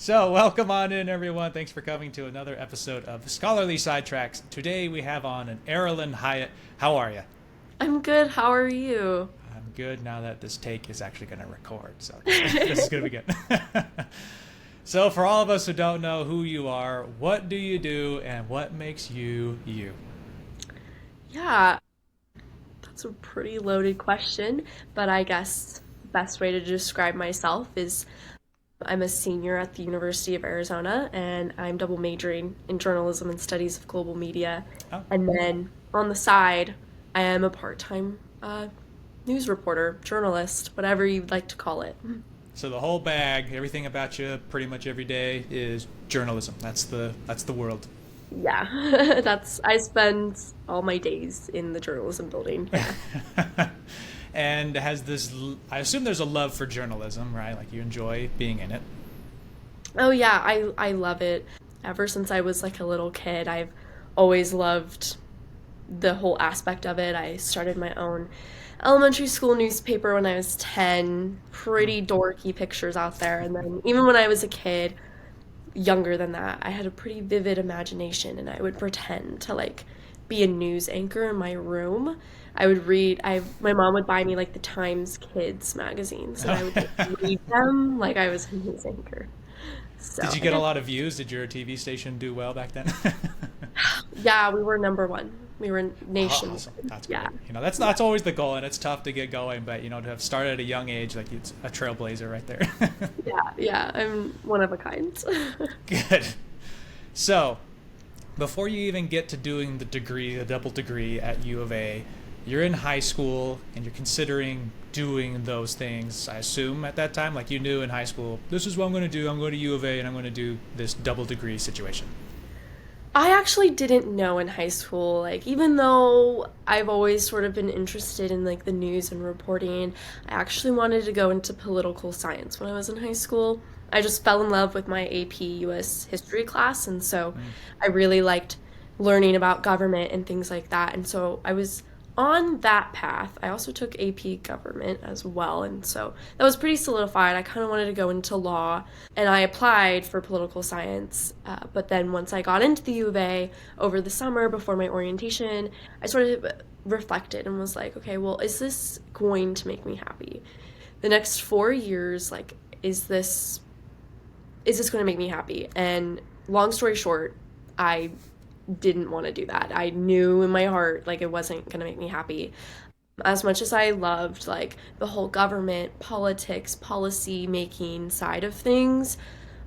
So, welcome on in, everyone. Thanks for coming to another episode of Scholarly Sidetracks. Today we have on an Arilynn Hyatt. How are you? I'm good. How are you? I'm good now that this take is actually going to record, so this is going to be good. So, for all of us who don't know who you are, what do you do and what makes you you? Yeah, that's a pretty loaded question, but I guess the best way to describe myself is I'm a senior at the University of Arizona and I'm double majoring in journalism and studies of global media. Oh, And then on the side, I am a part-time news reporter, journalist, whatever you'd like to call it. so the whole bag, everything about you, pretty much every day is journalism. That's the world. Yeah, I spend all my days in the journalism building. Yeah. And has this, I assume there's a love for journalism, right? Like you enjoy being in it. Oh yeah, I love it. Ever since I was like a little kid, I've always loved the whole aspect of it. I started my own elementary school newspaper when I was 10. Pretty dorky pictures out there. And then even when I was a kid, younger than that, I had a pretty vivid imagination and I would pretend to like be a news anchor in my room. I would read I My mom would buy me like the Times Kids magazines and I would like, read them like I was a news anchor. So Did you I get a guess lot of views? Did your TV station do well back then? yeah, we were number one. We were Awesome. nationwide. That's Yeah. great. That's always the goal, and it's tough to get going. But to have started at a young age, like it's a trailblazer right there. Yeah, yeah. I'm one of a kind. Good. So, before you even get to doing the degree, the double degree at U of A, you're in high school and you're considering doing those things. I assume at that time, like you knew in high school, this is what I'm going to do. I'm going to U of A and I'm going to do this double degree situation. I actually didn't know in high school, like, even though I've always sort of been interested in like the news and reporting, I actually wanted to go into political science when I was in high school. I just fell in love with my AP US history class, and so Mm. I really liked learning about government and things like that. And so I was on that path. I also took AP government as well, and so that was pretty solidified. I kind of wanted to go into law, and I applied for political science. But then once I got into the U of A over the summer before my orientation, I sort of reflected and was like, okay, well, is this going to make me happy? The next 4 years, like, is this is this going to make me happy? And long story short, I didn't want to do that. I knew in my heart like it wasn't going to make me happy. As much as I loved like the whole government, politics, policy making side of things,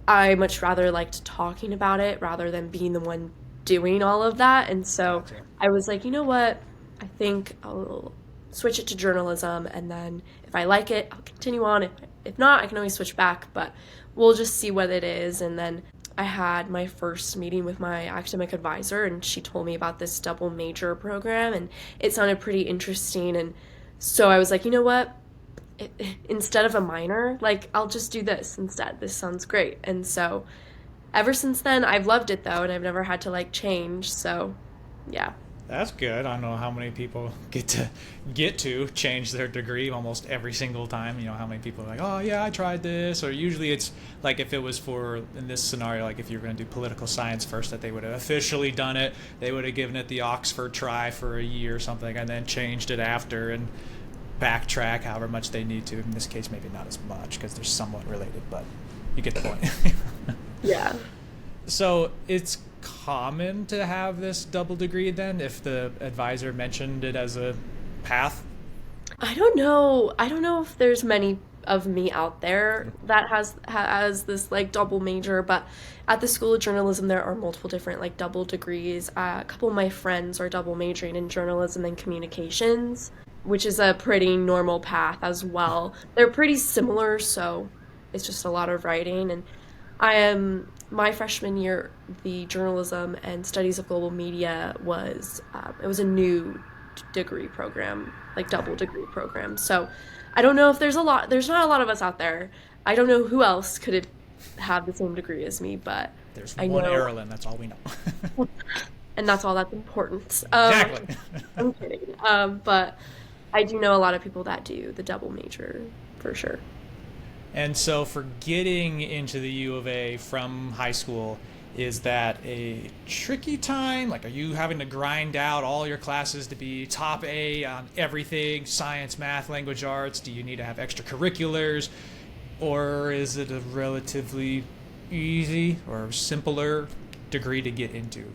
I much rather liked talking about it rather than being the one doing all of that. And so Gotcha. I was like, you know what? I think I'll switch it to journalism, and then if I like it, I'll continue on. If not, I can always switch back, but we'll just see what it is. And then I had my first meeting with my academic advisor, and she told me about this double major program, and it sounded pretty interesting. And so I was like, you know what? Instead of a minor, like, I'll just do this instead. This sounds great. And so ever since then, I've loved it though, and I've never had to like change. So yeah. That's good. I don't know how many people get to change their degree almost every single time. How many people are like, "Oh yeah, I tried this," or usually it's like if it was for in this scenario, like if you were going to do political science first, that they would have officially done it. They would have given it the Oxford try for a year or something, and then changed it after and backtrack however much they need to. In this case, maybe not as much because they're somewhat related, but you get the point. Yeah. So it's common to have this double degree then, if the advisor mentioned it as a path. I don't know. I don't know if there's many of me out there that has this like double major, but at the School of Journalism there are multiple different like double degrees. A couple of my friends are double majoring in journalism and communications, which is a pretty normal path as well. They're pretty similar, so it's just a lot of writing. And I am my freshman year, the journalism and studies of global media was it was a new degree program, like double degree program. So I don't know if there's not a lot of us out there. I don't know who else could have the same degree as me, but There's I one know, Arilynn, that's all we know. and that's all that's important. Exactly. I'm kidding. But I do know a lot of people that do the double major for sure. And so for getting into the U of A from high school, is that a tricky time? Like, are you having to grind out all your classes to be top A on everything, science, math, language arts? Do you need to have extracurriculars? Or is it a relatively easy or simpler degree to get into?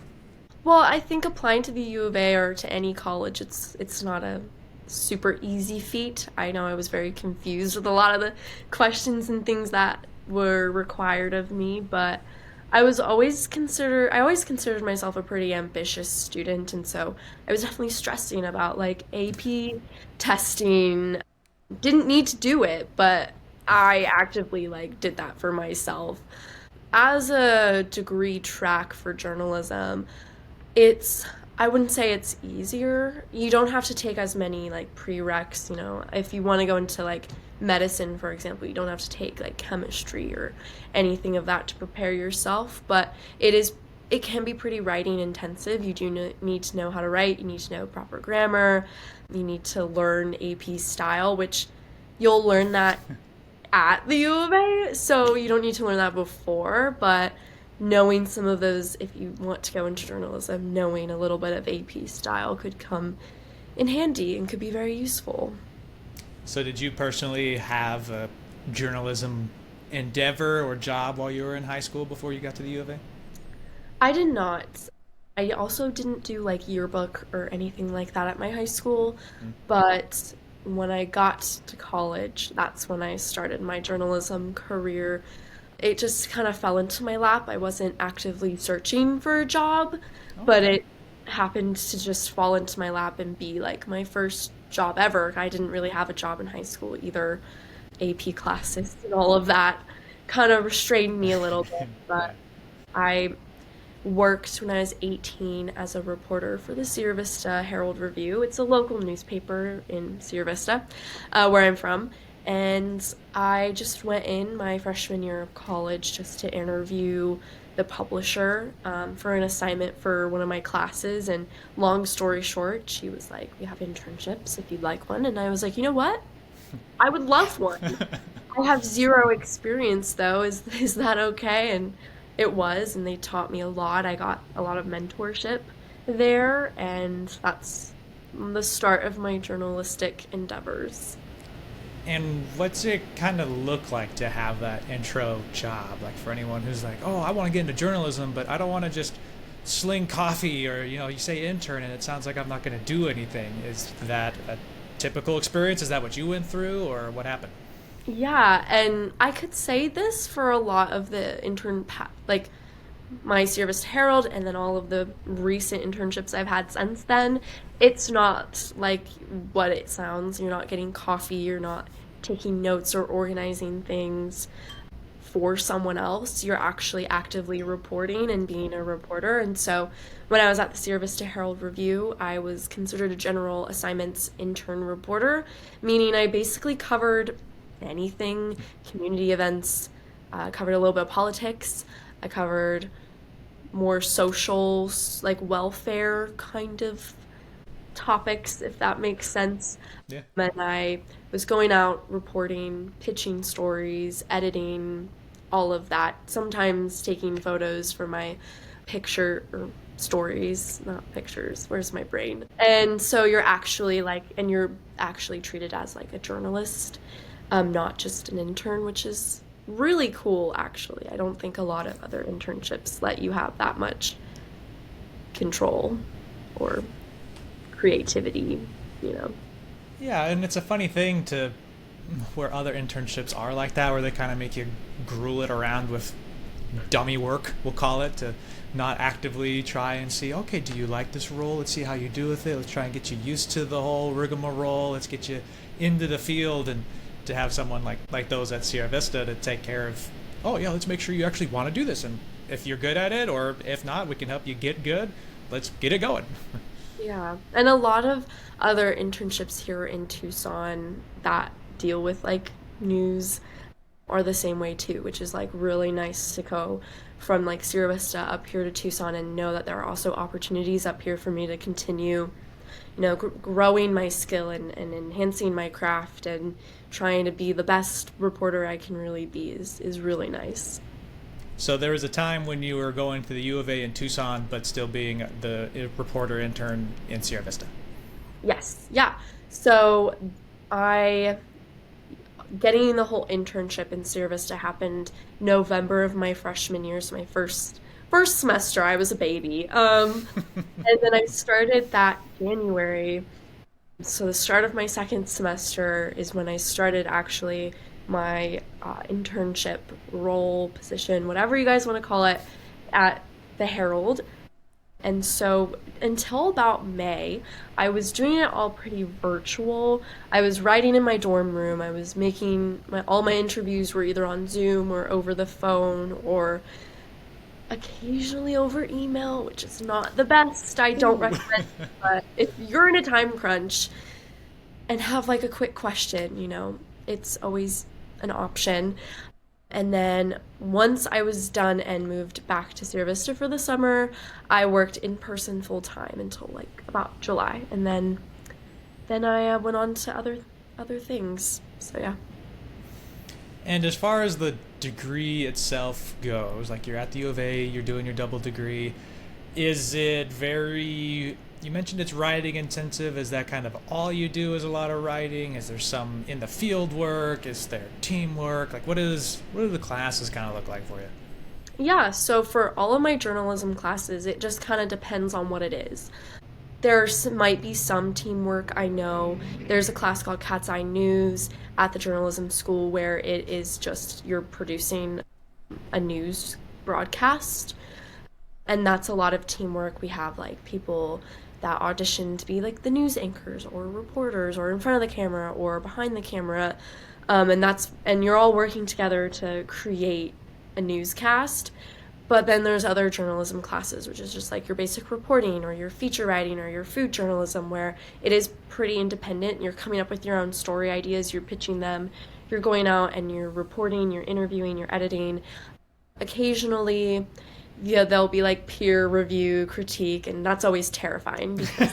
Well, I think applying to the U of A or to any college, it's not a super easy feat. I know I was very confused with a lot of the questions and things that were required of me, but I always considered myself a pretty ambitious student, and so I was definitely stressing about like AP testing. Didn't need to do it, but I actively like did that for myself. As a degree track for journalism, it's I wouldn't say it's easier. You don't have to take as many like prereqs, you know. If you want to go into like medicine, for example, you don't have to take like chemistry or anything of that to prepare yourself, but it can be pretty writing intensive. You do need to know how to write, you need to know proper grammar, you need to learn AP style, which you'll learn that at the U of A, so you don't need to learn that before, but knowing some of those, if you want to go into journalism, knowing a little bit of AP style could come in handy and could be very useful. So, did you personally have a journalism endeavor or job while you were in high school before you got to the U of A? I did not. I also didn't do like yearbook or anything like that at my high school, but when I got to college, that's when I started my journalism career. It just kind of fell into my lap. I wasn't actively searching for a job, but Okay. it happened to just fall into my lap and be like my first job ever. I didn't really have a job in high school either. AP classes and all of that kind of restrained me a little bit, but I worked when I was 18 as a reporter for the Sierra Vista Herald Review. It's a local newspaper in Sierra Vista, where I'm from. And I just went in my freshman year of college just to interview the publisher for an assignment for one of my classes. And long story short, she was like, "We have internships if you'd like one." And I was like, "You know what? I would love one. I have zero experience though. Is that okay?" And it was, and they taught me a lot. I got a lot of mentorship there, and that's the start of my journalistic endeavors. And what's it kind of look like to have that intro job? Like for anyone who's like, oh, I want to get into journalism, but I don't want to just sling coffee or, you say intern and it sounds like I'm not going to do anything. Is that a typical experience? Is that what you went through or what happened? Yeah, and I could say this for a lot of the like my Sierra Vista Herald and then all of the recent internships I've had since then. It's not like what it sounds. You're not getting coffee, you're not taking notes or organizing things for someone else. You're actually actively reporting and being a reporter. And so when I was at the Sierra Vista Herald Review, I was considered a general assignments intern reporter, meaning I basically covered anything, community events, covered a little bit of politics. I covered more social, like welfare kind of topics, if that makes sense. Yeah. And I was going out, reporting, pitching stories, editing, all of that. Sometimes taking photos for my picture or stories, not pictures. Where's my brain? And so you're actually treated as like a journalist, not just an intern, which is really cool, actually. I don't think a lot of other internships let you have that much control or creativity, you know. Yeah, and it's a funny thing to where other internships are like that, where they kind of make you gruel it around with dummy work, we'll call it, to not actively try and see, okay, do you like this role? Let's see how you do with it. Let's try and get you used to the whole rigmarole. Let's get you into the field, and to have someone like those at Sierra Vista to take care of, oh yeah, let's make sure you actually want to do this, and if you're good at it, or if not, we can help you get good. Let's get it going. Yeah. And a lot of other internships here in Tucson that deal with like news are the same way too, which is like really nice to go from like Sierra Vista up here to Tucson and know that there are also opportunities up here for me to continue growing my skill and enhancing my craft and trying to be the best reporter I can really be is really nice. So there was a time when you were going to the U of A in Tucson, but still being the reporter intern in Sierra Vista. Yes, yeah. So I getting the whole internship in Sierra Vista happened November of my freshman year, so my first semester. I was a baby. And then I started that January. So the start of my second semester is when I started actually my internship role, position, whatever you guys want to call it, at the Herald. And so until about May, I was doing it all pretty virtual. I was writing in my dorm room. I was making all my interviews were either on Zoom or over the phone or occasionally over email, which is not the best. I don't Ooh. recommend it, but if you're in a time crunch and have like a quick question, it's always an option. And then once I was done and moved back to Sierra Vista for the summer, I worked in person full time until like about July, and then I went on to other things. So yeah. And as far as the degree itself goes, like you're at the U of A, you're doing your double degree, is it very. You mentioned it's writing intensive. Is that kind of all you do is a lot of writing? Is there some in the field work? Is there teamwork? Like what do the classes kind of look like for you? Yeah, so for all of my journalism classes, it just kind of depends on what it is. Might be some teamwork. I know there's a class called Cat's Eye News at the journalism school where it is just you're producing a news broadcast, and that's a lot of teamwork. We have like people that audition to be like the news anchors or reporters or in front of the camera or behind the camera, and you're all working together to create a newscast. But then there's other journalism classes, which is just like your basic reporting or your feature writing or your food journalism, where it is pretty independent. You're coming up with your own story ideas, you're pitching them, you're going out and you're reporting, you're interviewing, you're editing. Occasionally, yeah, there'll be like peer review critique, and that's always terrifying because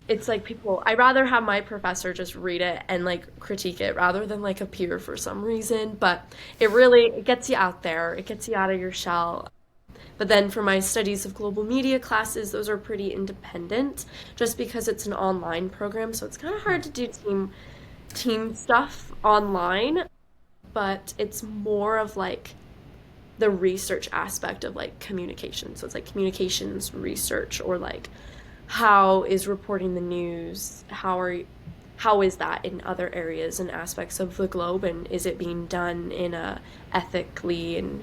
it's like I'd rather have my professor just read it and like critique it rather than like a peer for some reason. But it gets you out there, it gets you out of your shell. But then for my studies of global media classes, those are pretty independent just because it's an online program. So it's kind of hard to do team stuff online, but it's more of like the research aspect of like communication. So it's like communications research or like how is reporting the news? How is that in other areas and aspects of the globe, and is it being done in a ethically and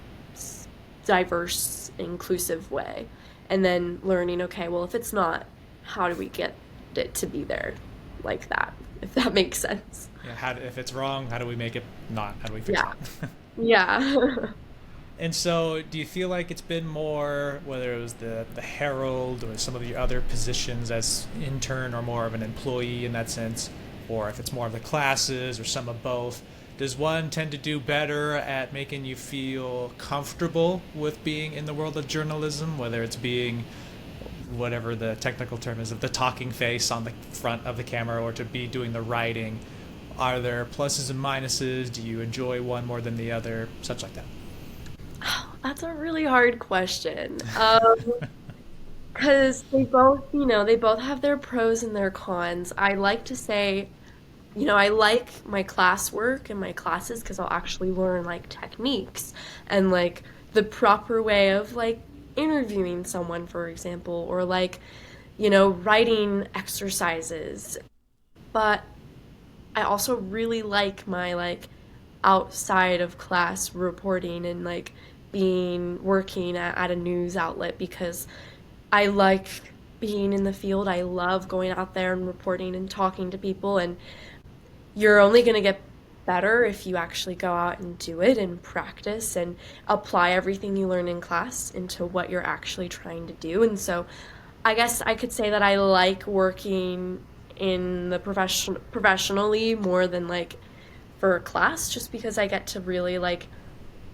diverse, inclusive way? And then learning, okay, well, if it's not, how do we get it to be there like that? If that makes sense. Yeah, if it's wrong, how do we make it not? How do we fix Yeah. it? Yeah. And so, do you feel like it's been more, whether it was the Herald or some of your other positions as intern or more of an employee in that sense, or if it's more of the classes or some of both, does one tend to do better at making you feel comfortable with being in the world of journalism, whether it's being whatever the technical term is, of the talking face on the front of the camera or to be doing the writing? Are there pluses and minuses? Do you enjoy one more than the other? Such like that. That's a really hard question. Because they both have their pros and their cons. I like to say, I like my classwork and my classes because I'll actually learn like techniques and like the proper way of like interviewing someone, for example, or like, writing exercises. But I also really like my like outside of class reporting and like being working at a news outlet because I like being in the field. I love going out there and reporting and talking to people, and you're only going to get better if you actually go out and do it and practice and apply everything you learn in class into what you're actually trying to do. And so I guess I could say that I like working in the professionally more than like for a class just because I get to really like,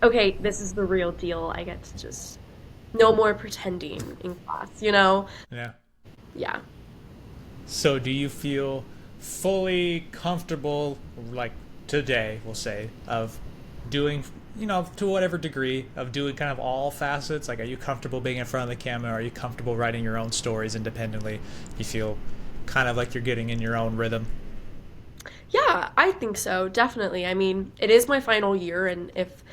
okay, this is the real deal. I get to just no more pretending in class, you know? Yeah. Yeah. So do you feel fully comfortable, like today, we'll say, of doing, to whatever degree, of doing kind of all facets? Like, are you comfortable being in front of the camera? Are you comfortable writing your own stories independently? You feel kind of like you're getting in your own rhythm? Yeah, I think so, definitely. I mean, it is my final year, and if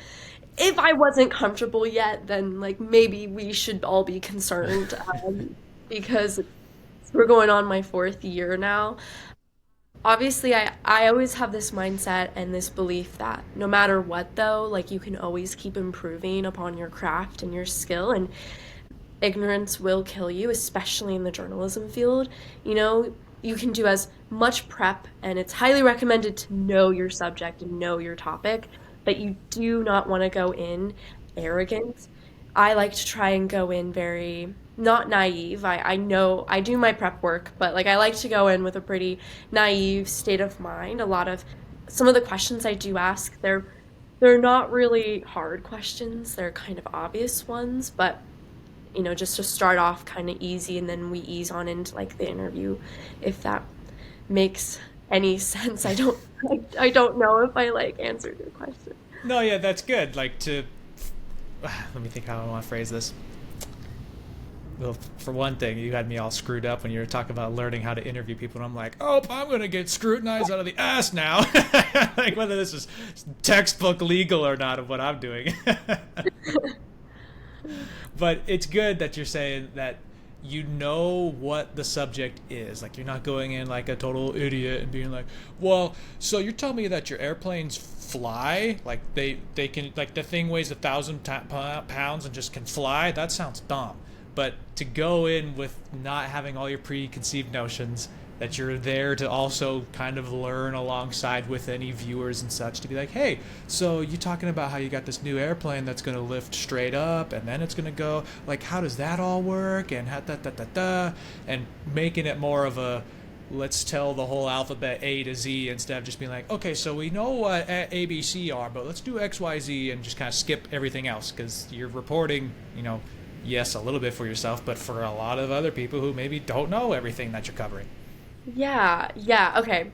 I wasn't comfortable yet, then like maybe we should all be concerned, because we're going on my fourth year now. Obviously, I always have this mindset and this belief that no matter what, though, like you can always keep improving upon your craft and your skill, and ignorance will kill you, especially in the journalism field. You know, you can do as much prep, and it's highly recommended to know your subject and know your topic, but you do not want to go in arrogant. I like to try and go in very not naive. I know I do my prep work, but like I like to go in with a pretty naive state of mind. A lot of some of the questions I do ask, they're not really hard questions. They're kind of obvious ones, but just to start off kind of easy and then we ease on into like the interview, if that makes any sense. I don't know if I like answered your question. No, yeah, that's good. Like to, let me think how I want to phrase this. Well, for one thing, you had me all screwed up when you were talking about learning how to interview people, and I'm like, oh, I'm gonna get scrutinized out of the ass now, like whether this is textbook legal or not of what I'm doing. But it's good that you're saying that you know what the subject is. Like you're not going in like a total idiot and being like, well, so you're telling me that your airplanes fly? Like they can, like the thing weighs 1,000 pounds and just can fly? That sounds dumb. But to go in with not having all your preconceived notions, that you're there to also kind of learn alongside with any viewers and such, to be like, hey, so you talking about how you got this new airplane that's going to lift straight up and then it's going to go, like, how does that all work, and how da da da da, and making it more of a, let's tell the whole alphabet A to Z, instead of just being like, okay, so we know what A, B, C are, but let's do X, Y, Z, and just kind of skip everything else, because you're reporting, yes, a little bit for yourself, but for a lot of other people who maybe don't know everything that you're covering. Yeah, yeah, okay.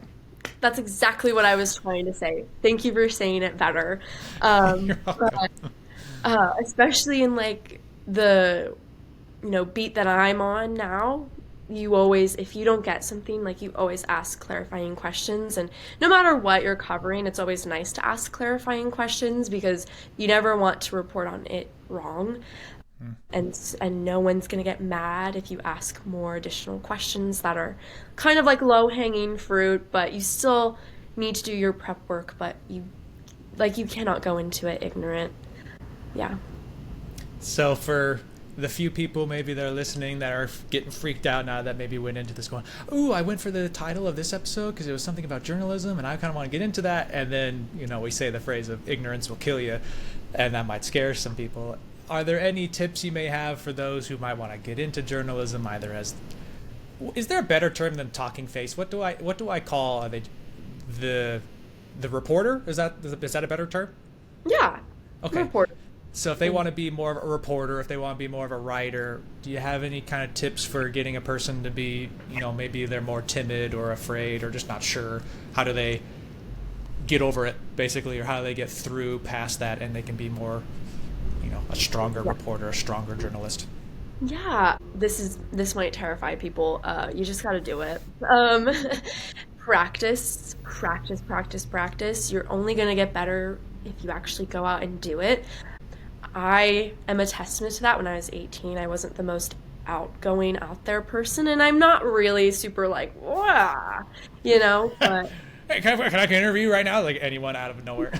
That's exactly what I was trying to say. Thank you for saying it better. You're welcome. But especially in like the beat that I'm on now, you always, if you don't get something, like you always ask clarifying questions, and no matter what you're covering, it's always nice to ask clarifying questions because you never want to report on it wrong. And no one's going to get mad if you ask more additional questions that are kind of like low hanging fruit, but you still need to do your prep work, but you cannot go into it ignorant. Yeah. So for the few people maybe that are listening that are getting freaked out now, that maybe went into this going, ooh, I went for the title of this episode because it was something about journalism and I kind of want to get into that, and then we say the phrase of ignorance will kill you, and that might scare some people. Are there any tips you may have for those who might want to get into journalism, either as, is there a better term than talking face? What do I call, are they the reporter? Is that a better term? Yeah. Okay. Report. So if they want to be more of a reporter, if they want to be more of a writer, do you have any kind of tips for getting a person to be, maybe they're more timid or afraid or just not sure, how do they get over it basically, or how do they get through past that and they can be more, a stronger reporter, a stronger journalist? Yeah, this might terrify people. You just got to do it. Practice, practice, practice, practice. You're only gonna get better if you actually go out and do it. I am a testament to that. When I was 18, I wasn't the most outgoing, out there person, and I'm not really super like, wow, but Hey, can I interview you right now? Like anyone out of nowhere.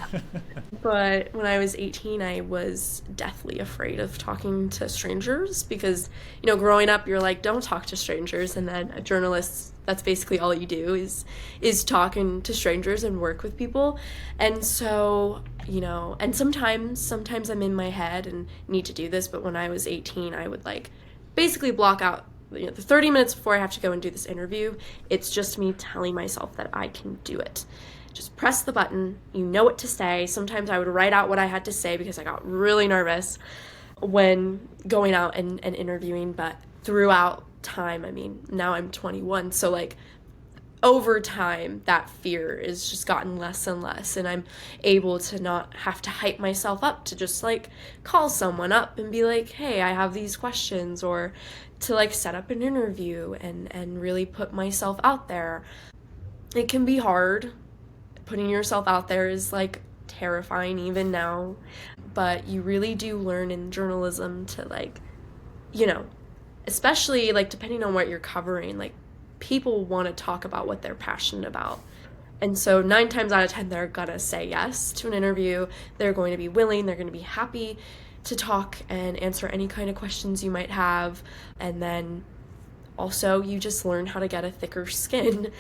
but when I was 18, I was deathly afraid of talking to strangers because, growing up, you're like, don't talk to strangers, and then a journalist, that's basically all you do is talking to strangers and work with people. And so, and sometimes I'm in my head and need to do this, but when I was 18, I would like basically block out the 30 minutes before I have to go and do this interview. It's just me telling myself that I can do it. Just press the button. You know what to say. Sometimes I would write out what I had to say because I got really nervous when going out and interviewing. But throughout time, I mean, now I'm 21, so like over time that fear is just gotten less and less, and I'm able to not have to hype myself up to just like call someone up and be like, hey, I have these questions, or to like set up an interview and really put myself out there. It can be hard. Putting yourself out there is like terrifying even now, but you really do learn in journalism to like, you know, especially like depending on what you're covering, like people want to talk about what they're passionate about. And so 9 times out of 10, they're gonna say yes to an interview. They're going to be willing, they're going to be happy to talk and answer any kind of questions you might have. And then also, you just learn how to get a thicker skin.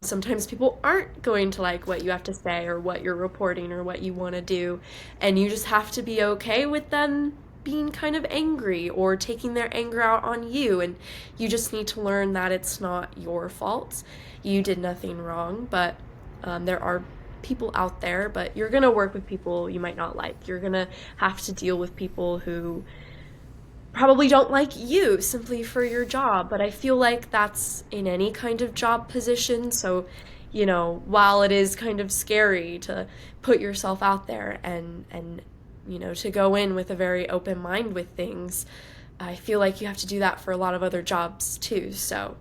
Sometimes people aren't going to like what you have to say or what you're reporting or what you want to do, and you just have to be okay with them being kind of angry or taking their anger out on you, and you just need to learn that it's not your fault. You did nothing wrong, but there are people out there, but you're going to work with people you might not like. You're going to have to deal with people who probably don't like you simply for your job, but I feel like that's in any kind of job position. So, while it is kind of scary to put yourself out there and to go in with a very open mind with things, I feel like you have to do that for a lot of other jobs too. So,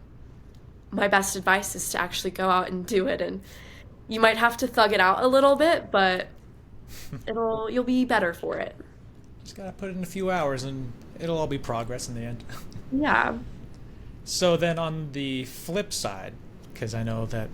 my best advice is to actually go out and do it, and you might have to thug it out a little bit, but you'll be better for it. Just gotta put in a few hours and it'll all be progress in the end. Yeah. So then on the flip side, because I know that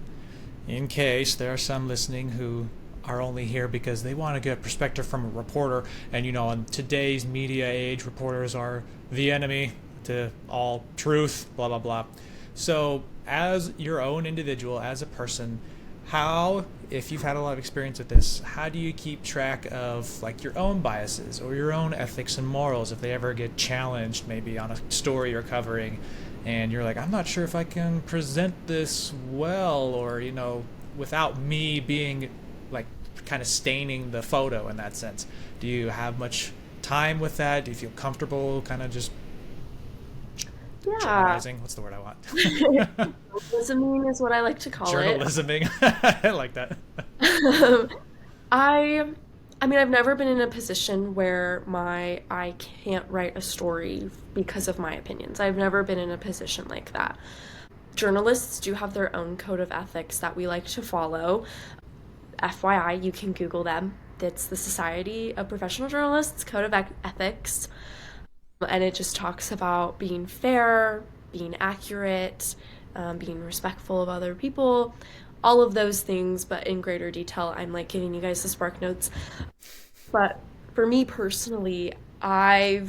in case there are some listening who are only here because they want to get perspective from a reporter, and in today's media age, reporters are the enemy to all truth, blah, blah, blah. So as your own individual, as a person, how, if you've had a lot of experience with this, how do you keep track of like your own biases or your own ethics and morals if they ever get challenged maybe on a story you're covering and you're like, I'm not sure if I can present this well, or without me being like kind of staining the photo in that sense? Do you have much time with that? Do you feel comfortable kind of just journalizing? What's the word I want? Journalisming is what I like to call Journalisming. I like that. I mean, I've never been in a position where I can't write a story because of my opinions. I've never been in a position like that. Journalists do have their own code of ethics that we like to follow. FYI, you can Google them. It's the Society of Professional Journalists Code of Ethics. And it just talks about being fair, being accurate, being respectful of other people, all of those things, but in greater detail. I'm like giving you guys the spark notes. But for me personally, I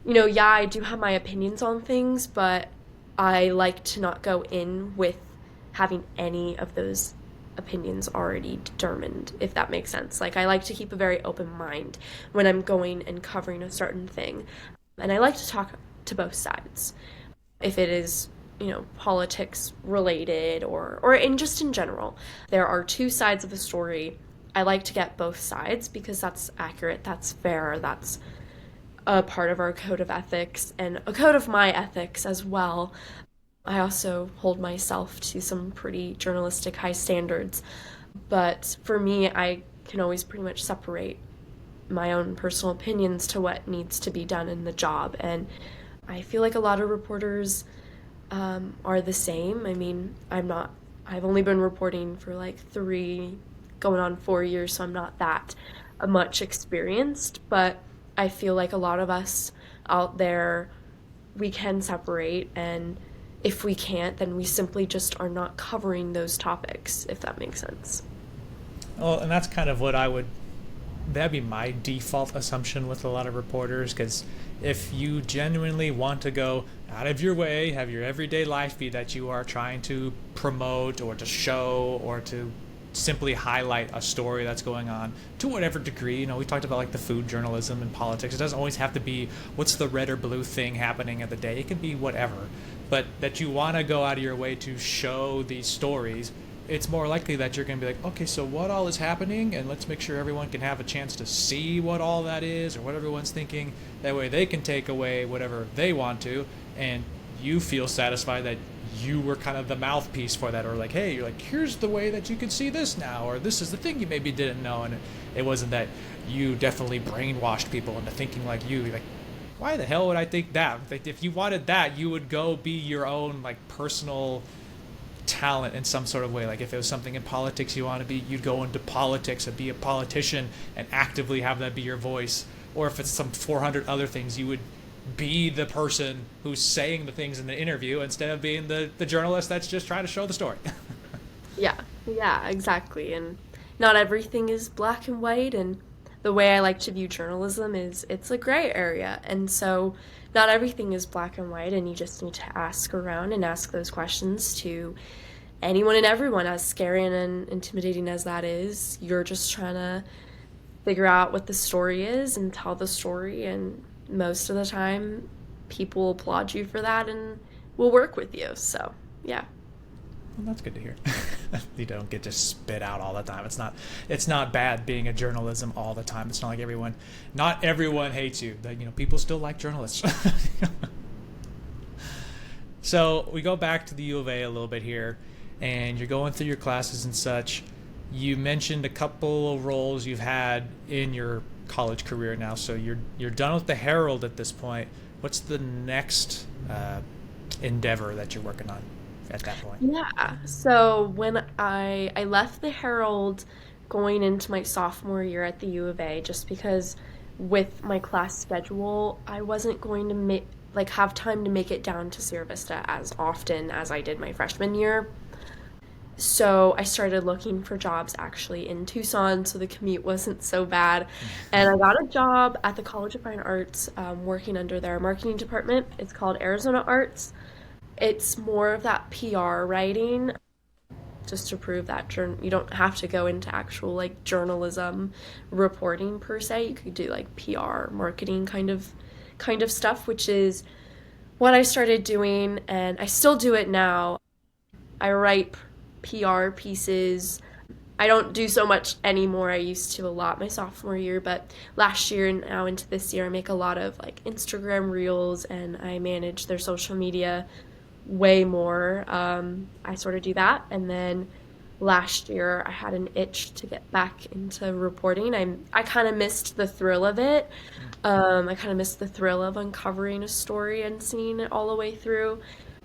do have my opinions on things, but I like to not go in with having any of those opinions already determined, if that makes sense. Like, I like to keep a very open mind when I'm going and covering a certain thing. And I like to talk to both sides. If it is, politics related or just in general. There are two sides of a story. I like to get both sides because that's accurate, that's fair, that's a part of our code of ethics and a code of my ethics as well. I also hold myself to some pretty journalistic high standards, but for me, I can always pretty much separate my own personal opinions to what needs to be done in the job, and I feel like a lot of reporters are the same. I mean, I've only been reporting for like 3, going on 4 years, so I'm not that much experienced, but I feel like a lot of us out there, we can separate, and if we can't, then we simply just are not covering those topics, if that makes sense. Well, and that's kind of that'd be my default assumption with a lot of reporters, because if you genuinely want to go out of your way, have your everyday life be that you are trying to promote or to show or to simply highlight a story that's going on to whatever degree, we talked about like the food journalism and politics. It doesn't always have to be what's the red or blue thing happening at the day. It can be whatever. But that you want to go out of your way to show these stories, it's more likely that you're going to be like, okay, so what all is happening, and let's make sure everyone can have a chance to see what all that is or what everyone's thinking. That way they can take away whatever they want to and you feel satisfied that you were kind of the mouthpiece for that, or like, hey, you're like, here's the way that you can see this now, or this is the thing you maybe didn't know. And it wasn't that you definitely brainwashed people into thinking like you. Like, why the hell would I think that? Like, if you wanted that, you would go be your own like personal talent in some sort of way. Like if it was something in politics you want to be, you'd go into politics and be a politician and actively have that be your voice. Or if it's some 400 other things, you would be the person who's saying the things in the interview instead of being the journalist that's just trying to show the story. Yeah, yeah, exactly. And not everything is black and white. And the way I like to view journalism is it's a gray area. And so not everything is black and white, and you just need to ask around and ask those questions to anyone and everyone, as scary and intimidating as that is. You're just trying to figure out what the story is and tell the story. And most of the time, people applaud you for that and will work with you. So, yeah. Well, that's good to hear. You don't get to spit out all the time. It's not bad being a journalism all the time. It's not like not everyone hates you. People still like journalists. So we go back to the U of A a little bit here, and you're going through your classes and such. You mentioned a couple of roles you've had in your college career now. So you're done with the Herald at this point. What's the next endeavor that you're working on at that point? Yeah. So when I left the Herald going into my sophomore year at the U of A, just because with my class schedule, I wasn't going to have time to make it down to Sierra Vista as often as I did my freshman year. So I started looking for jobs actually in Tucson, so the commute wasn't so bad. And I got a job at the College of Fine Arts, working under their marketing department. It's called Arizona Arts. It's more of that PR writing, just to prove that you don't have to go into actual like journalism reporting per se. You could do like PR marketing kind of stuff, which is what I started doing, and I still do it now. I write PR pieces. I don't do so much anymore. I used to a lot my sophomore year, but last year and now into this year, I make a lot of like Instagram reels, and I manage their social media way more. I sort of do that. And then last year I had an itch to get back into reporting. I kind of missed the thrill of it. I kind of missed the thrill of uncovering a story and seeing it all the way through.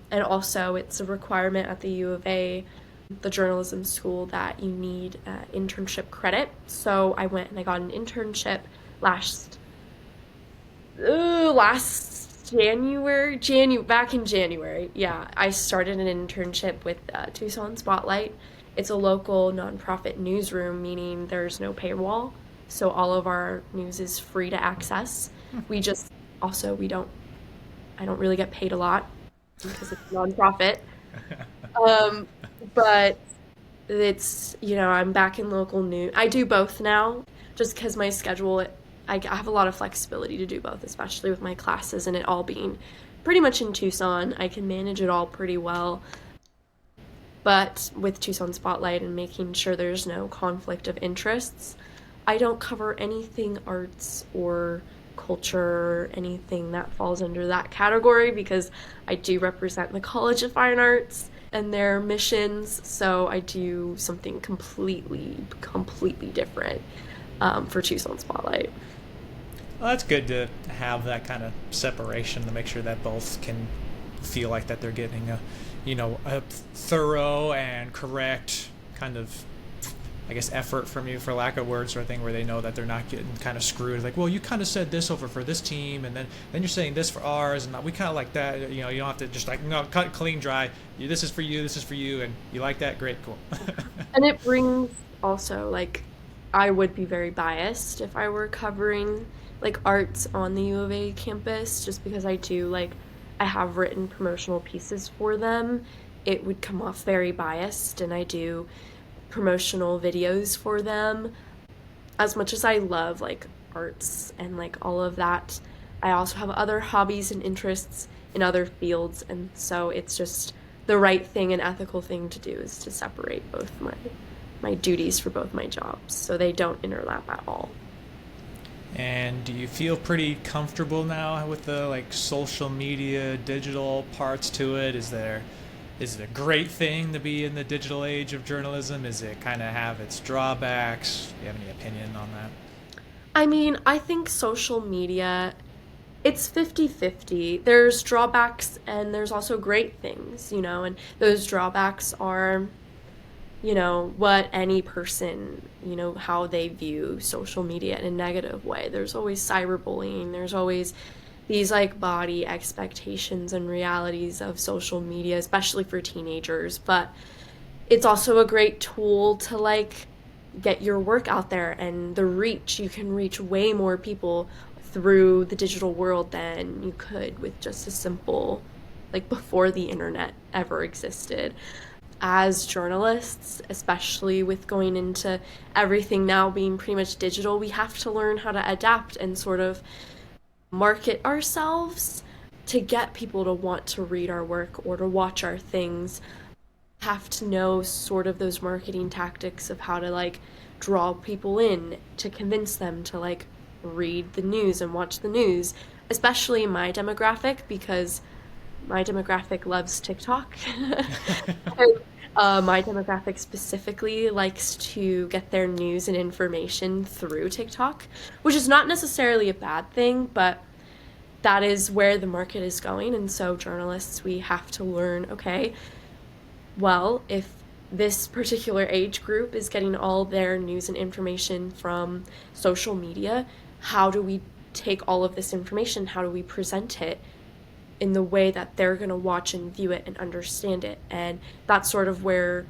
And also it's a requirement at the U of A, the journalism school, that you need internship credit. So I went and I got an internship last back in January. Yeah, I started an internship with Tucson Spotlight. It's a local nonprofit newsroom, meaning there's no paywall. So all of our news is free to access. We don't really get paid a lot because it's a nonprofit. But it's, I'm back in local news. I do both now just because my schedule, I have a lot of flexibility to do both, especially with my classes and it all being pretty much in Tucson. I can manage it all pretty well. But with Tucson Spotlight and making sure there's no conflict of interests, I don't cover anything arts or culture, anything that falls under that category, because I do represent the College of Fine Arts and their missions, so I do something completely different for Tucson Spotlight. Well, that's good to have that kind of separation to make sure that both can feel like that they're getting a thorough and correct kind of, I guess, effort from you, for lack of words, sort of thing, where they know that they're not getting kind of screwed. Like, well, you kind of said this over for this team, and then you're saying this for ours, and we kind of like that. You don't have to just like, no, cut it clean, dry. This is for you, and you like that? Great, cool. And it brings also, like, I would be very biased if I were covering like arts on the U of A campus, just because I have written promotional pieces for them. It would come off very biased, and I do promotional videos for them. As much as I love like arts and like all of that, I also have other hobbies and interests in other fields, and so it's just the right thing and ethical thing to do is to separate both my duties for both my jobs so they don't interlap at all. And do you feel pretty comfortable now with the like social media, digital parts to it? Is it a great thing to be in the digital age of journalism? Is it kind of have its drawbacks? Do you have any opinion on that? I mean, I think social media, it's 50-50. There's drawbacks and there's also great things, and those drawbacks are, what any person, how they view social media in a negative way. There's always cyberbullying, there's always these like body expectations and realities of social media, especially for teenagers. But it's also a great tool to like get your work out there and the reach. You can reach way more people through the digital world than you could with just a simple, like before the internet ever existed. As journalists, especially with going into everything now being pretty much digital, we have to learn how to adapt and sort of market ourselves to get people to want to read our work or to watch our things. Have to know sort of those marketing tactics of how to like draw people in to convince them to like read the news and watch the news, especially my demographic because my demographic loves TikTok. And, my demographic specifically likes to get their news and information through TikTok, which is not necessarily a bad thing, but that is where the market is going. And so, journalists, we have to learn okay, well, if this particular age group is getting all their news and information from social media, how do we take all of this information? How do we present it in the way that they're going to watch and view it and understand it? And that's sort of where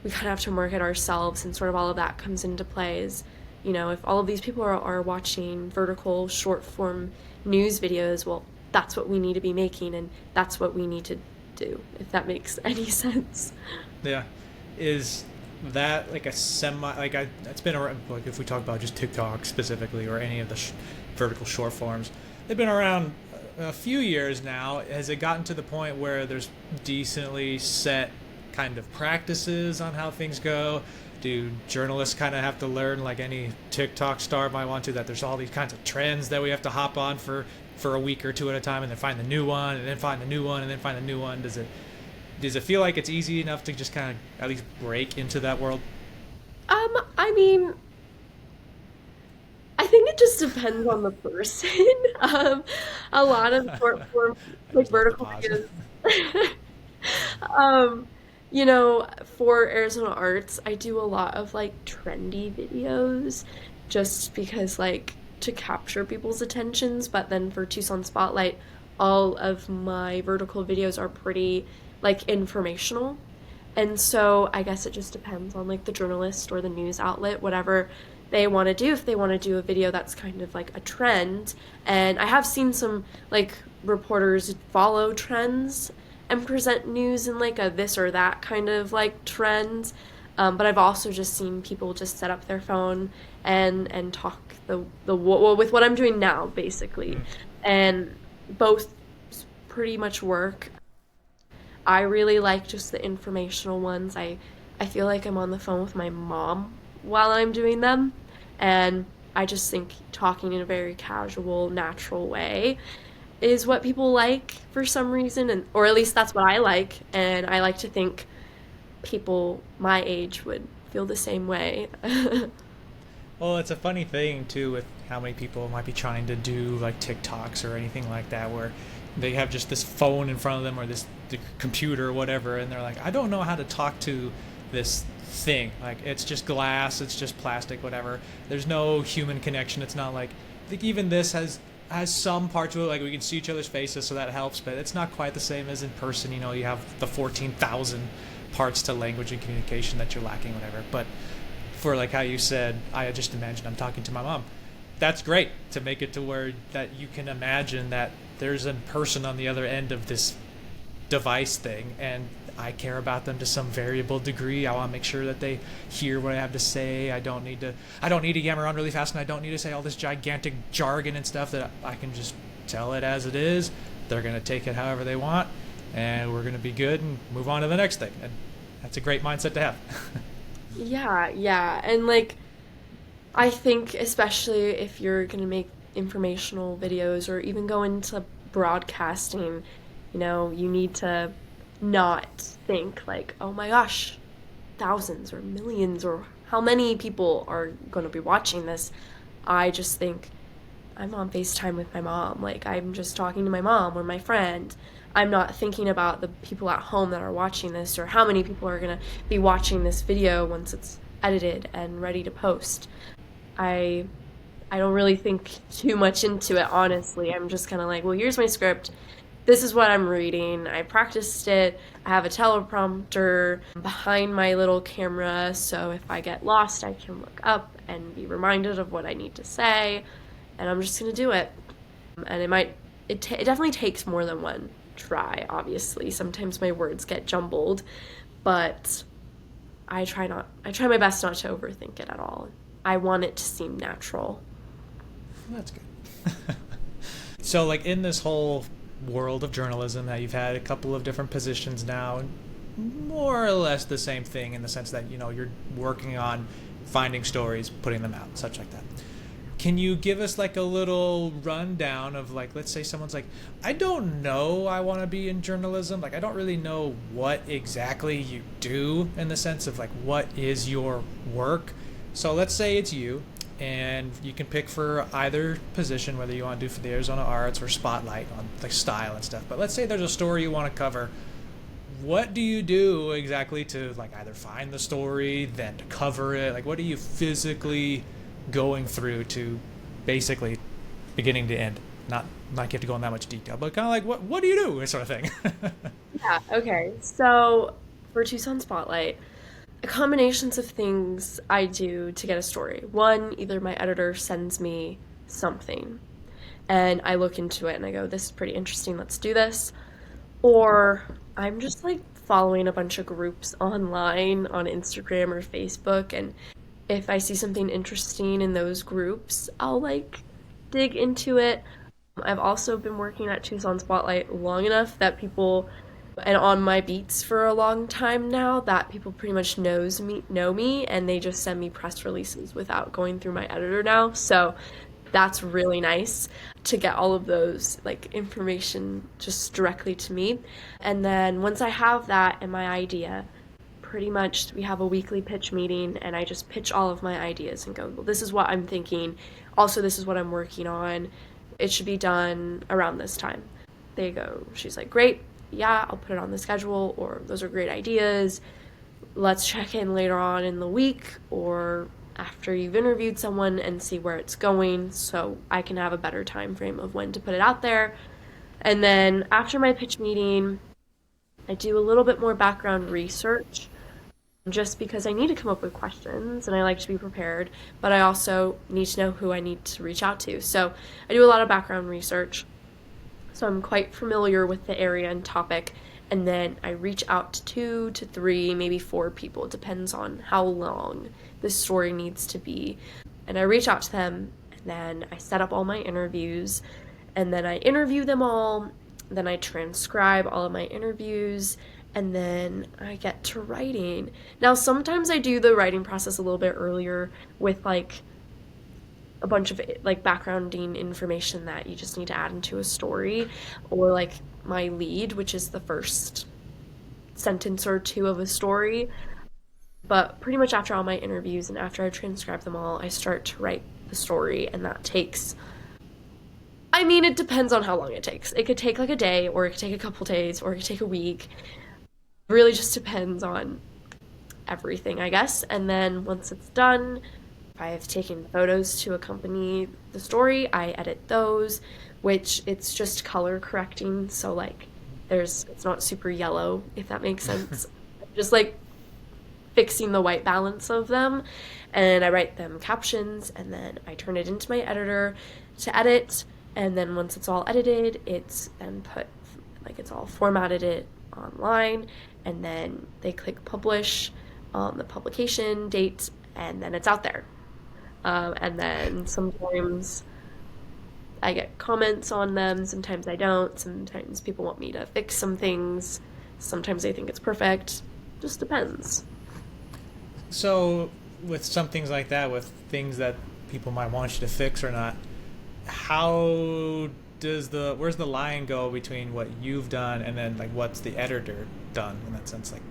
we kind of have to market ourselves, and sort of all of that comes into play is, if all of these people are watching vertical short form news videos, well, that's what we need to be making, and that's what we need to do, if that makes any sense. Yeah. Is that like a semi like it's been around, like if we talk about just TikTok specifically or any of the vertical short forms, they've been around a few years now. Has it gotten to the point where there's decently set kind of practices on how things go? Do journalists kind of have to learn, like any TikTok star might want to, that there's all these kinds of trends that we have to hop on for a week or two at a time, and then find the new one, and then find the new one, and then find the new one? Does it feel like it's easy enough to just kind of at least break into that world? I mean, I think it just depends on the person. A lot of short form, like Just love to vertical pause. videos. um, for Arizona Arts, I do a lot of like trendy videos just because like to capture people's attentions. But then for Tucson Spotlight, all of my vertical videos are pretty like informational. And so I guess it just depends on like the journalist or the news outlet, whatever they want to do. If they want to do a video that's kind of like a trend, and I have seen some like reporters follow trends and present news in like a this or that kind of like trend. But I've also just seen people just set up their phone and talk well, with what I'm doing now basically, Mm. and both pretty much work. I really like just the informational ones. I feel like I'm on the phone with my mom while I'm doing them, and I just think talking in a very casual, natural way is what people like for some reason, and or at least that's what I like, and I like to think people my age would feel the same way. Well, it's a funny thing too with how many people might be trying to do like TikToks or anything like that, where they have just this phone in front of them or this the computer or whatever, and they're like, I don't know how to talk to this thing. Like it's just glass, it's just plastic, whatever. There's no human connection. It's not like, I think even this has some part to it, like we can see each other's faces, so that helps, but it's not quite the same as in person. You have the 14,000 parts to language and communication that you're lacking, whatever. But for like how you said, I just imagine I'm talking to my mom. That's great to make it to where that you can imagine that there's a person on the other end of this device thing, and I care about them to some variable degree. I want to make sure that they hear what I have to say. I don't need to yammer on really fast, and I don't need to say all this gigantic jargon and stuff. That I can just tell it as it is. They're going to take it however they want, and we're going to be good and move on to the next thing. And that's a great mindset to have. Yeah, yeah. And like I think especially if you're going to make informational videos or even go into broadcasting, you need to not think like, oh my gosh, thousands or millions or how many people are going to be watching this. I just think I'm on FaceTime with my mom. Like, I'm just talking to my mom or my friend. I'm not thinking about the people at home that are watching this or how many people are going to be watching this video once it's edited and ready to post. I I don't really think too much into it, honestly. I'm just kind of like, well, here's my script. This is what I'm reading. I practiced it. I have a teleprompter behind my little camera, so if I get lost, I can look up and be reminded of what I need to say, and I'm just gonna do it. And it definitely takes more than one try, obviously. Sometimes my words get jumbled, but I try my best not to overthink it at all. I want it to seem natural. That's good. So, like, in this whole world of journalism, that you've had a couple of different positions now, and more or less the same thing in the sense that you're working on finding stories, putting them out, such like that. Can you give us like a little rundown of, like, let's say someone's like, I don't know, I want to be in journalism. Like, I don't really know what exactly you do in the sense of like what is your work. So let's say it's you, and you can pick for either position, whether you want to do for the Arizona Arts or Spotlight on like style and stuff. But let's say there's a story you want to cover. What do you do exactly to like either find the story, then to cover it? Like, what are you physically going through to basically beginning to end? Not like you have to go in that much detail, but kind of like what do you do, sort of thing. Yeah, okay. So for Tucson Spotlight, combinations of things I do to get a story. One, either my editor sends me something and I look into it and I go, this is pretty interesting, let's do this. Or I'm just like following a bunch of groups online on Instagram or Facebook, and if I see something interesting in those groups, I'll like dig into it. I've also been working at Tucson Spotlight long enough that people and on my beats for a long time now that people pretty much know me and they just send me press releases without going through my editor now. So that's really nice to get all of those like information just directly to me. And then once I have that and my idea, pretty much we have a weekly pitch meeting and I just pitch all of my ideas and go, well, this is what I'm thinking. Also, this is what I'm working on. It should be done around this time. They go, she's like, great, yeah, I'll put it on the schedule, or those are great ideas. Let's check in later on in the week or after you've interviewed someone and see where it's going so I can have a better time frame of when to put it out there. And then after my pitch meeting, I do a little bit more background research just because I need to come up with questions and I like to be prepared, but I also need to know who I need to reach out to. So I do a lot of background research. So I'm quite familiar with the area and topic, and then I reach out to 2 to 3, maybe 4 people. It depends on how long the story needs to be. And I reach out to them, and then I set up all my interviews, and then I interview them all. Then I transcribe all of my interviews, and then I get to writing. Now, sometimes I do the writing process a little bit earlier with like a bunch of like backgrounding information that you just need to add into a story, or like my lead, which is the first sentence or two of a story. But pretty much after all my interviews and after I transcribe them all, I start to write the story, and that takes, I mean, it depends on how long it takes. It could take like a day, or it could take a couple days, or it could take a week. It really just depends on everything, I guess. And then once it's done, I have taken photos to accompany the story. I edit those, which it's just color correcting, so like it's not super yellow, if that makes sense. Just like fixing the white balance of them, and I write them captions, and then I turn it into my editor to edit, and then once it's all edited, it's then put, like, it's all formatted it online, and then they click publish on the publication date, and then it's out there. And then sometimes I get comments on them, sometimes I don't, sometimes people want me to fix some things, sometimes they think it's perfect, just depends. So with some things like that, with things that people might want you to fix or not, how does the where's the line go between what you've done and then like what's the editor done in that sense? Like,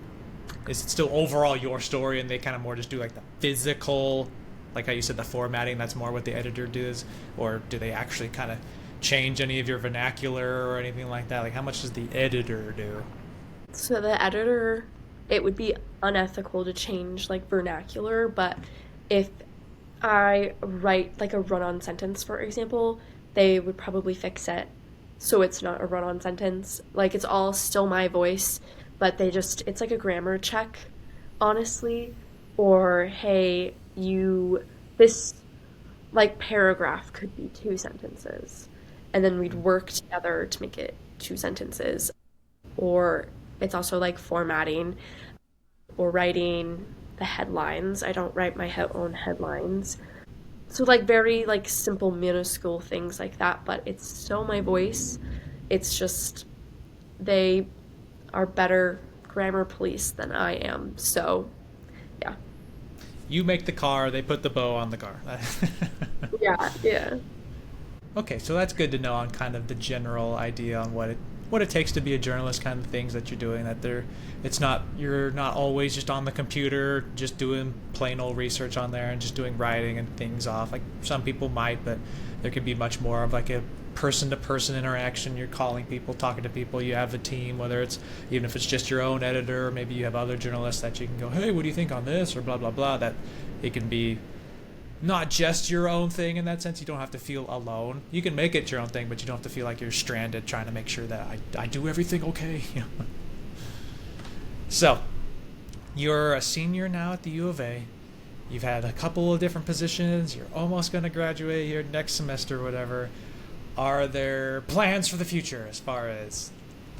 is it still overall your story and they kind of more just do like the physical, like how you said the formatting, that's more what the editor does, or do they actually kind of change any of your vernacular or anything like that? Like, how much does the editor do? So the editor, it would be unethical to change like vernacular, but if I write like a run-on sentence, for example, they would probably fix it so it's not a run-on sentence. Like it's all still my voice, but it's like a grammar check, honestly. Or, hey, this like paragraph could be two sentences. And then we'd work together to make it two sentences. Or it's also like formatting or writing the headlines. I don't write my own headlines. So like very like simple minuscule things like that, but it's still my voice. It's just they are better grammar police than I am. So, yeah. You make the car, they put the bow on the car. Yeah, yeah. Okay, so that's good to know on kind of the general idea on what it takes to be a journalist, kind of things that you're doing. That you're not always just on the computer, just doing plain old research on there and just doing writing and things off. Like some people might, but there could be much more of like a person-to-person interaction. You're calling people, talking to people. You have a team, whether it's even if it's just your own editor, or maybe you have other journalists that you can go, hey, what do you think on this, or blah blah blah. That it can be not just your own thing in that sense. You don't have to feel alone. You can make it your own thing, but you don't have to feel like you're stranded trying to make sure that I do everything okay. So, you're a senior now at the U of A. You've had a couple of different positions. You're almost going to graduate here next semester, whatever. Are there plans for the future as far as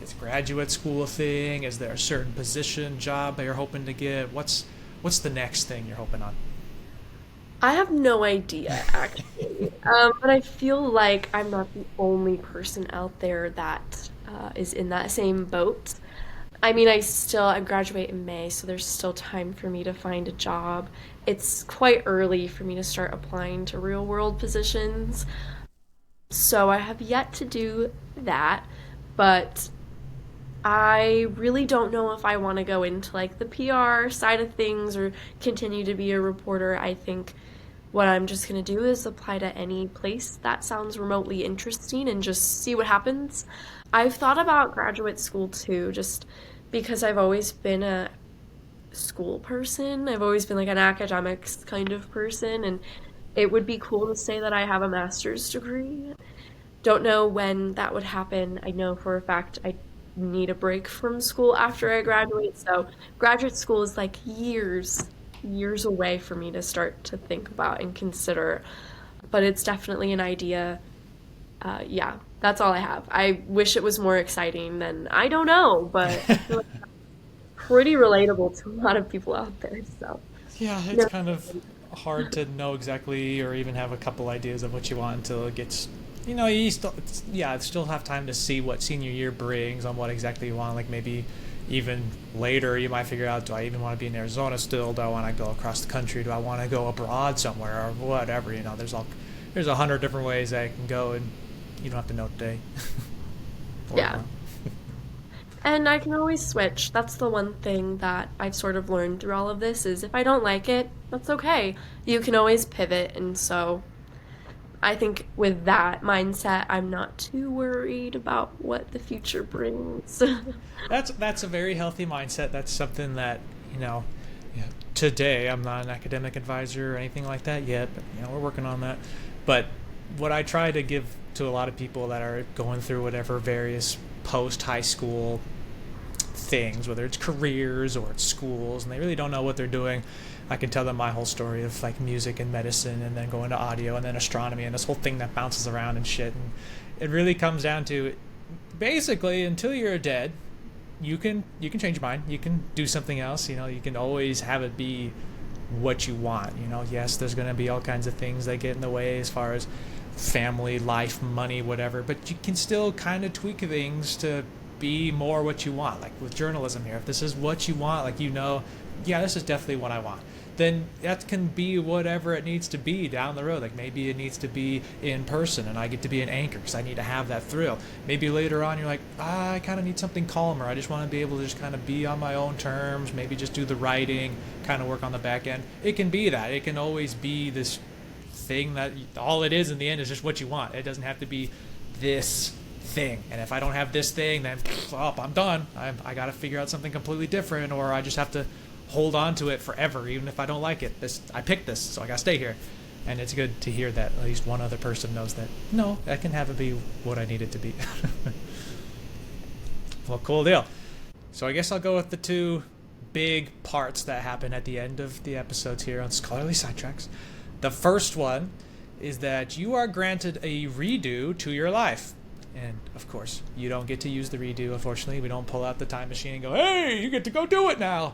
is graduate school a thing? Is there a certain position, job that you're hoping to get? What's the next thing you're hoping on? I have no idea, actually. But I feel like I'm not the only person out there that is in that same boat. I mean, I graduate in May, so there's still time for me to find a job. It's quite early for me to start applying to real world positions. So I have yet to do that, but I really don't know if I want to go into like the PR side of things or continue to be a reporter. I think what I'm just going to do is apply to any place that sounds remotely interesting and just see what happens. I've thought about graduate school too, just because I've always been a school person. I've always been like an academics kind of person, and it would be cool to say that I have a master's degree. Don't know when that would happen. I know for a fact I need a break from school after I graduate, so graduate school is like years away for me to start to think about and consider. But it's definitely an idea. Yeah, that's all I have. I wish it was more exciting than I don't know, but I feel like it's pretty relatable to a lot of people out there. So, Yeah, it's no. kind of hard to know exactly or even have a couple ideas of what you want until it gets, you still, still have time to see what senior year brings on what exactly you want. Like maybe even later you might figure out, do I even want to be in Arizona still? Do I want to go across the country? Do I want to go abroad somewhere or whatever? There's 100 different ways that it can go, and you don't have to know today. Or Yeah. tomorrow. And I can always switch. That's the one thing that I've sort of learned through all of this is if I don't like it, that's okay. You can always pivot, and so I think with that mindset, I'm not too worried about what the future brings. That's a very healthy mindset. That's something that you know. Yeah, today, I'm not an academic advisor or anything like that yet, but we're working on that. But what I try to give to a lot of people that are going through whatever various post high school things, whether it's careers or it's schools, and they really don't know what they're doing. I can tell them my whole story of like music and medicine and then going to audio and then astronomy and this whole thing that bounces around and shit. And it really comes down to basically until you're dead, you can change your mind. You can do something else. You can always have it be what you want. Yes, there's going to be all kinds of things that get in the way as far as family, life, money, whatever, but you can still kind of tweak things to be more what you want. Like with journalism here, if this is what you want, like yeah, this is definitely what I want. then that can be whatever it needs to be down the road. Like maybe it needs to be in person and I get to be an anchor because I need to have that thrill. Maybe later on you're like, I kind of need something calmer. I just want to be able to just kind of be on my own terms, maybe just do the writing, kind of work on the back end. It can be that. It can always be this thing that all it is in the end is just what you want. It doesn't have to be this thing. And if I don't have this thing, then I'm done. I got to figure out something completely different, or I just have to hold on to it forever, even if I don't like it. I picked this, so I gotta stay here. And it's good to hear that at least one other person knows that, no, I can have it be what I need it to be. Well, cool deal. So I guess I'll go with the two big parts that happen at the end of the episodes here on Scholarly Sidetracks. The first one is that you are granted a redo to your life. And, of course, you don't get to use the redo, unfortunately. We don't pull out the time machine and go, hey, you get to go do it now.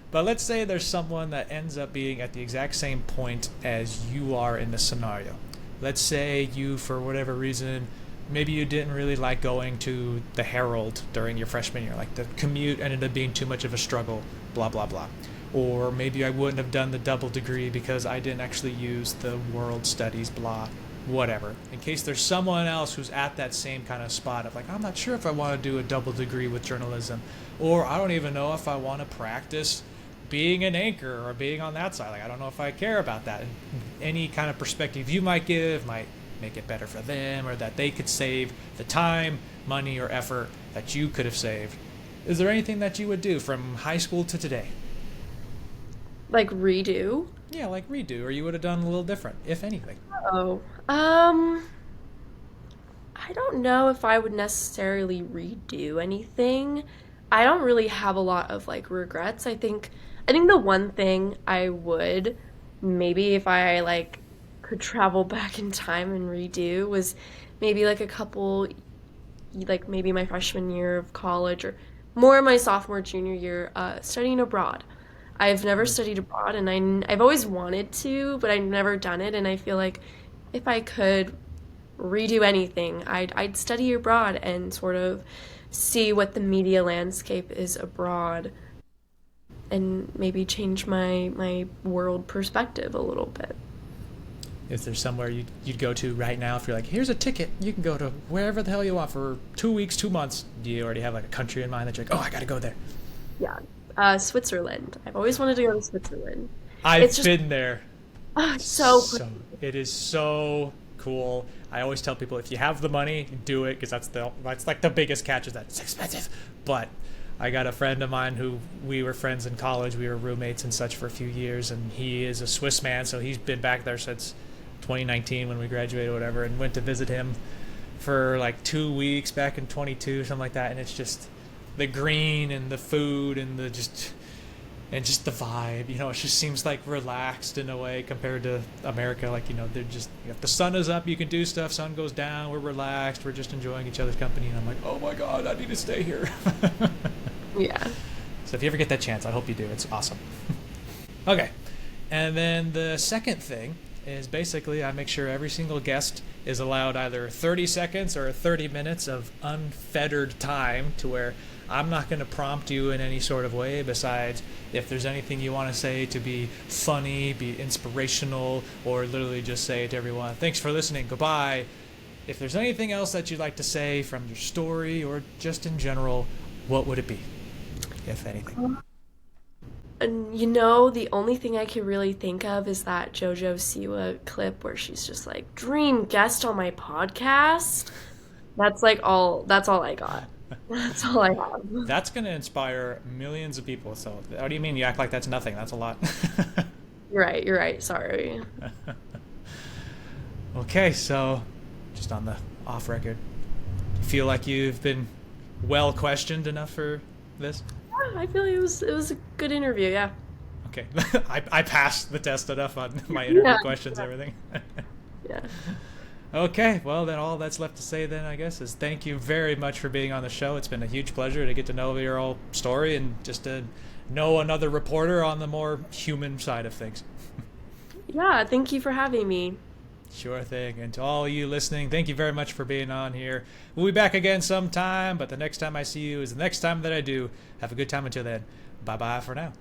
But let's say there's someone that ends up being at the exact same point as you are in the scenario. Let's say you, for whatever reason, maybe you didn't really like going to the Herald during your freshman year. Like the commute ended up being too much of a struggle, blah, blah, blah. Or maybe I wouldn't have done the double degree because I didn't actually use the world studies, blah, whatever. In case there's someone else who's at that same kind of spot of like, I'm not sure if I want to do a double degree with journalism, or I don't even know if I want to practice being an anchor or being on that side. Like, I don't know if I care about that. And any kind of perspective you might give might make it better for them, or that they could save the time, money, or effort that you could have saved. Is there anything that you would do from high school to today? Like redo? Yeah, like redo, or you would have done a little different, if anything. Oh, I don't know if I would necessarily redo anything. I don't really have a lot of like regrets. I think the one thing I would maybe if I like could travel back in time and redo was maybe like a couple, like maybe my freshman year of college or more my sophomore junior year, studying abroad. I've never studied abroad, and I've always wanted to, but I've never done it. And I feel like if I could redo anything, I'd study abroad and sort of see what the media landscape is abroad, and maybe change my world perspective a little bit. Is there somewhere you'd go to right now if you're like, here's a ticket, you can go to wherever the hell you want for 2 weeks, 2 months? Do you already have like a country in mind that you're like, oh, I gotta go there? Yeah. Switzerland. I've always wanted to go to Switzerland. I've been there. So It is so cool. I always tell people, if you have the money, do it, because that's like the biggest catch, is that it's expensive. But I got a friend of mine who we were friends in college. We were roommates and such for a few years, and he is a Swiss man, so he's been back there since 2019 when we graduated or whatever, and went to visit him for like 2 weeks back in 22, something like that. And it's just the green and the food and just the vibe, it just seems like relaxed in a way compared to America. Like, they're just, if the sun is up, you can do stuff. Sun goes down, we're relaxed, we're just enjoying each other's company. And I'm like, oh my God, I need to stay here. yeah. So if you ever get that chance, I hope you do. It's awesome. Okay. And then the second thing is basically I make sure every single guest is allowed either 30 seconds or 30 minutes of unfettered time, to where I'm not going to prompt you in any sort of way besides if there's anything you want to say to be funny, be inspirational, or literally just say to everyone, thanks for listening, goodbye. If there's anything else that you'd like to say from your story or just in general, what would it be, if anything? And the only thing I can really think of is that JoJo Siwa clip where she's just like, dream guest on my podcast. That's all I got. That's all I have. That's going to inspire millions of people. So what do you mean you act like that's nothing? That's a lot. You're right. Sorry. Okay, so just on the off record, you feel like you've been well questioned enough for this? Yeah, I feel like it was a good interview, yeah. Okay. I passed the test enough on my interview questions, everything. Yeah. Okay, well, then all that's left to say then, I guess, is thank you very much for being on the show. It's been a huge pleasure to get to know your whole story and just to know another reporter on the more human side of things. Yeah, thank you for having me. Sure thing. And to all you listening, thank you very much for being on here. We'll be back again sometime, but the next time I see you is the next time that I do. Have a good time until then. Bye-bye for now.